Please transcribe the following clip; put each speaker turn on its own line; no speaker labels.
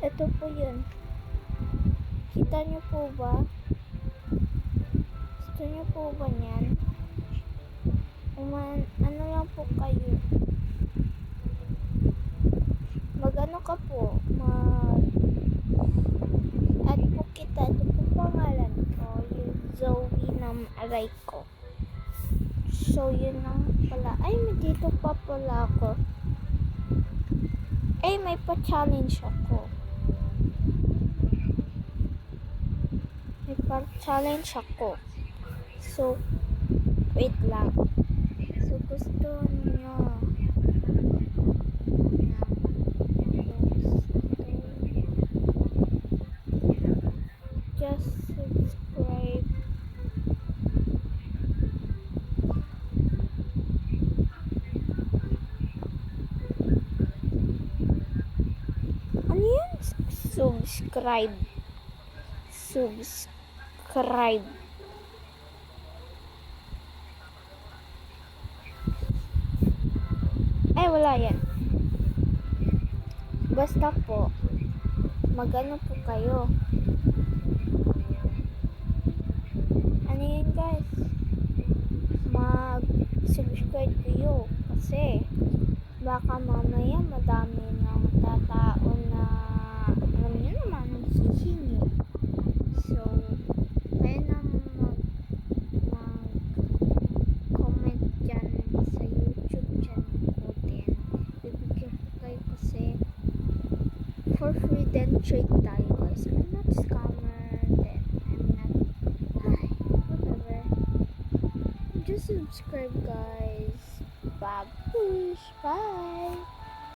Ito po yun. Kita niyo po ba? Gusto niyo po ba niyan? Ano lang po kayo? Mag-ano ka po? Add po kita. Ito po pangalan ko. Yung Zoe ng aray ko. So, yun lang pala. Ay, may dito pa pala ako. Ay, may pa-challenge ako. May pa-challenge ako. So, wait lang. So, gusto nyo. Just subscribe. Ano yan? Subscribe. Subscribe. Ay, wala yan. Basta po, magano po kayo. Ano yun guys? Mag-subscribe kayo. Kasi, baka mamaya madami ng tatao na alam nyo naman, hihingi. So, kaya na mag-comment dyan sa YouTube channel ko din. Bibigyan ko kayo kasi for free then trade tayo guys. I'm not scammer then. I'm not, whatever. Just subscribe guys. Babush. Bye.